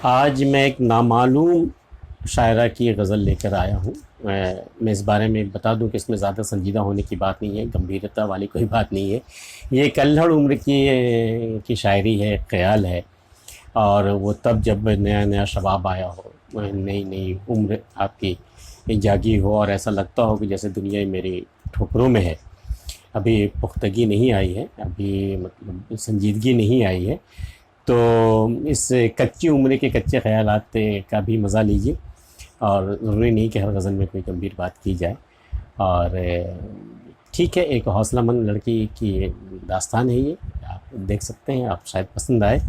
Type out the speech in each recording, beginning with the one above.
آج میں ایک نامعلوم شاعرہ کی غزل لے کر آیا ہوں۔ میں اس بارے میں بتا دوں کہ اس میں زیادہ سنجیدہ ہونے کی بات نہیں ہے، گمبھیرتا والی کوئی بات نہیں ہے۔ یہ ایک الہڑ عمر کی شاعری ہے، خیال ہے، اور وہ تب جب نیا نیا شباب آیا ہو، نئی نئی عمر آپ کی جاگی ہو اور ایسا لگتا ہو کہ جیسے دنیا میری ٹھوکروں میں ہے، ابھی پختگی نہیں آئی ہے، ابھی مطلب سنجیدگی نہیں آئی ہے۔ تو اس کچی عمر کے کچے خیالات کا بھی مزہ لیجیے، اور ضروری نہیں کہ ہر غزل میں کوئی گمبھیر بات کی جائے۔ اور ٹھیک ہے، ایک حوصلہ مند لڑکی کی داستان ہے، یہ آپ دیکھ سکتے ہیں، آپ شاید پسند آئے۔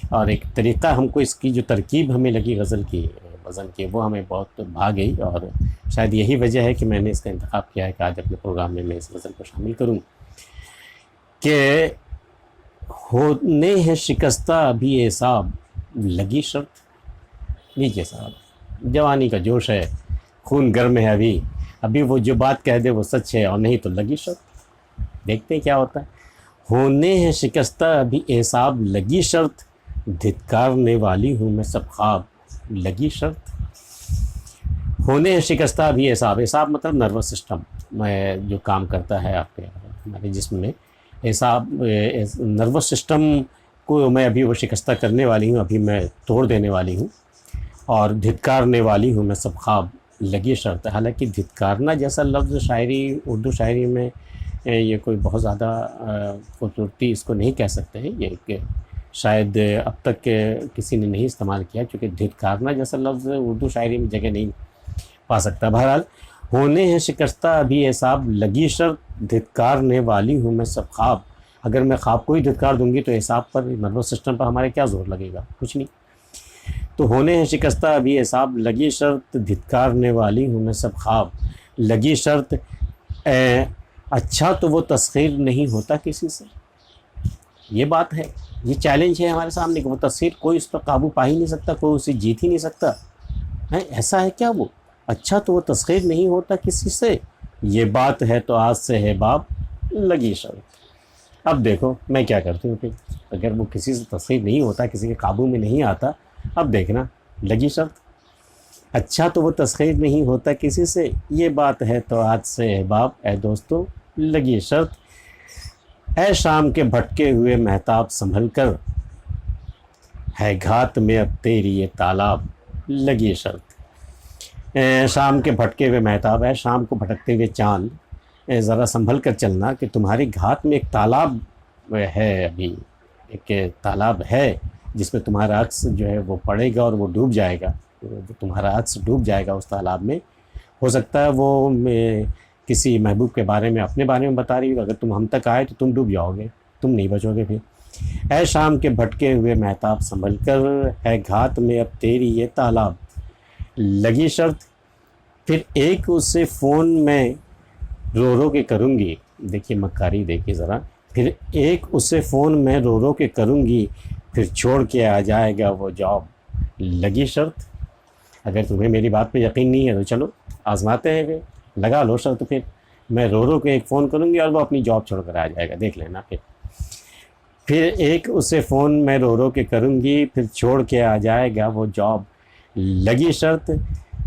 اور ایک طریقہ ہم کو، اس کی جو ترکیب ہمیں لگی غزل کی، وزن کی، وہ ہمیں بہت بھا گئی، اور شاید یہی وجہ ہے کہ میں نے اس کا انتخاب کیا ہے کہ آج اپنے پروگرام میں اس غزل کو شامل کروں کہ ہونے ہیں شکستہ ابھی اعصاب لگی شرط۔ لیجیے صاحب، جوانی کا جوش ہے، خون گرم ہے، ابھی وہ جو بات کہہ دے وہ سچ ہے، اور نہیں تو لگی شرط۔ دیکھتے ہیں کیا ہوتا ہے۔ ہونے ہیں شکستہ ابھی اعصاب لگی شرط، دھتکارنے والی ہوں میں سب خواب لگی شرط۔ ہونے ہیں شکستہ ابھی اعصاب مطلب نروس سسٹم میں جو کام کرتا ہے آپ کے ہمارے جسم میں، اعصاب، نروس سسٹم کو میں ابھی وہ شکستہ کرنے والی ہوں، ابھی میں توڑ دینے والی ہوں، اور دھتکارنے والی ہوں میں سب خواب لگی شرط۔ حالانکہ دھتکارنا جیسا لفظ شاعری، اردو شاعری میں یہ کوئی بہت زیادہ خوبصورتی اس کو نہیں کہہ سکتے ہیں، یہ کہ شاید اب تک کسی نے نہیں استعمال کیا، چونکہ دھتکارنا جیسا لفظ اردو شاعری میں جگہ نہیں پا سکتا۔ بہرحال، ہونے ہیں شکستہ ابھی اعصاب لگی شرط، دھتکارنے والی ہوں میں سب خواب۔ اگر میں خواب کو ہی دھتکار دوں گی تو اعصاب پر، نروس سسٹم پر ہمارے کیا زور لگے گا؟ کچھ نہیں۔ تو ہونے ہیں شکستہ ابھی اعصاب لگی شرط، دھتکارنے والی ہوں میں سب خواب لگی شرط۔ اچھا تو وہ تسخیر نہیں ہوتا کسی سے، یہ بات ہے، یہ چیلنج ہے ہمارے سامنے کہ وہ تسخیر کوئی اس پر قابو پا ہی نہیں سکتا، کوئی اسے جیت ہی نہیں سکتا۔ ایسا ہے کیا وہ؟ اچھا تو وہ تسخیر نہیں ہوتا کسی سے، یہ بات ہے تو آج سے ہے باب لگی شرط۔ اب دیکھو میں کیا کرتی ہوں، کہ اگر وہ کسی سے تسخیر نہیں ہوتا، کسی کے قابو میں نہیں آتا، اب دیکھنا لگی شرط۔ اچھا تو وہ تسخیر نہیں ہوتا کسی سے، یہ بات ہے تو آج سے ہے باب، اے دوستو لگی شرط۔ اے شام کے بھٹکے ہوئے مہتاب سنبھل کر، ہے گھات میں اب تیری یہ تالاب لگی شرط۔ شام کے بھٹکے ہوئے مہتاب ہے، شام کو بھٹکتے ہوئے چاند، ذرا سنبھل کر چلنا کہ تمہاری گھات میں ایک تالاب ہے، ابھی ایک تالاب ہے جس میں تمہارا عکس جو ہے وہ پڑے گا اور وہ ڈوب جائے گا، تمہارا عکس ڈوب جائے گا اس تالاب میں۔ ہو سکتا ہے وہ کسی محبوب کے بارے میں، اپنے بارے میں بتا رہی ہو، اگر تم ہم تک آئے تو تم ڈوب جاؤ گے، تم نہیں بچو گے پھر۔ اے شام کے بھٹکے ہوئے مہتاب سنبھل کر، ہے گھات میں اب تیری یہ تالاب لگی شرط۔ پھر ایک اسے فون میں رو رو کے کروں گی، دیکھیے مکاری دیکھیے ذرا، پھر ایک اسے فون میں رو رو کے کروں گی، پھر چھوڑ کے آ جائے گا وہ جاب لگی شرط۔ اگر تمہیں میری بات پہ یقین نہیں ہے تو چلو آزماتے ہیں، پھر لگا لو شرط، پھر میں رو رو کے ایک فون کروں گی اور وہ اپنی جاب چھوڑ کر آ جائے گا، دیکھ لینا۔ پھر ایک اسے فون میں رو رو کے کروں گی، پھر چھوڑ کے آ جائے گا وہ جاب لگی شرط۔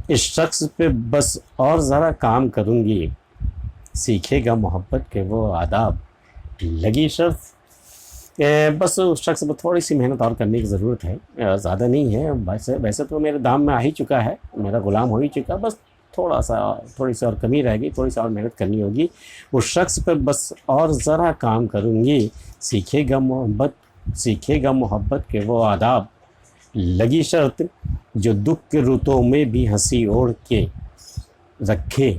اس شخص پہ بس اور ذرا کام کروں گی، سیکھے گا محبت کے وہ آداب لگی شرط۔ بس اس شخص پر تھوڑی سی محنت اور کرنے کی ضرورت ہے، زیادہ نہیں ہے، ویسے تو میرے دام میں آ ہی چکا ہے، میرا غلام ہو ہی چکا، بس تھوڑی سی اور کمی رہ گئی، تھوڑی سی اور محنت کرنی ہوگی۔ اس شخص پر بس اور ذرا کام کروں گی، سیکھے گا محبت کے وہ آداب لگی شرط۔ جو دکھ کے رتوں میں بھی ہنسی اوڑھ کے رکھے،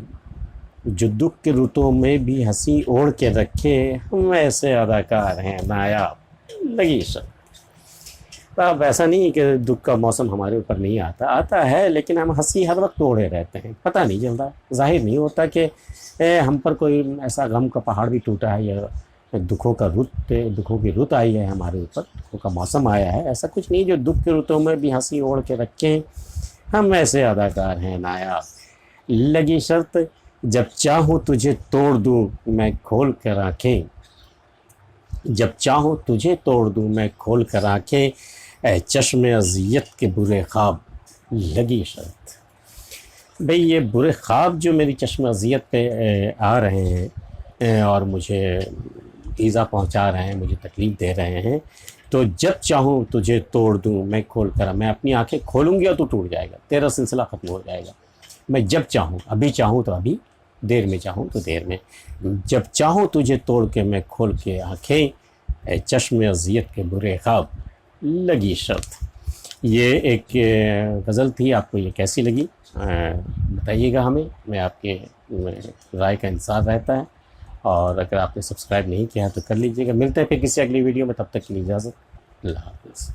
جو دکھ کے رتوں میں بھی ہنسی اوڑھ کے رکھے، ہم ایسے اداکار ہیں نایاب لگی شرط۔ اب ایسا نہیں کہ دکھ کا موسم ہمارے اوپر نہیں آتا ہے، لیکن ہم ہنسی ہر وقت اوڑھے رہتے ہیں، پتہ نہیں چلتا، ظاہر نہیں ہوتا کہ ہم پر کوئی ایسا غم کا پہاڑ بھی ٹوٹا ہے، یا دکھوں کی رت آئی ہے ہمارے اوپر، دکھوں کا موسم آیا ہے، ایسا کچھ نہیں۔ جو دکھ کے رتوں میں بھی ہنسی اوڑھ کے رکھیں، ہم ایسے اداکار ہیں نایاب لگی شرط۔ جب چاہوں تجھے توڑ دوں میں کھول کر آنکھیں، جب چاہوں تجھے توڑ دوں میں کھول کر آنکھیں، اے چشم اذیت کے برے خواب لگی شرط. بھئی یہ برے خواب جو میری چشم اذیت پہ آ رہے ہیں اور مجھے ایذا پہنچا رہے ہیں، مجھے تکلیف دے رہے ہیں، تو جب چاہوں تجھے توڑ دوں میں کھول کر. میں اپنی آنکھیں کھولوں گا تو ٹوٹ جائے گا، تیرا سلسلہ ختم ہو جائے گا. میں جب چاہوں، ابھی چاہوں تو ابھی، دیر میں چاہوں تو دیر میں. جب چاہوں تجھے توڑ کے میں کھول کے آنکھیں، اے چشم اذیت کے برے خواب لگی شرط. یہ ایک غزل تھی. آپ کو یہ کیسی لگی بتائیے گا ہمیں. میں آپ کے رائے کا انتظار رہتا ہے. اور اگر آپ نے سبسکرائب نہیں کیا ہے تو کر لیجیے گا. ملتے ہیں پھر کسی اگلی ویڈیو میں، تب تک کے لیے اجازت. اللہ حافظ.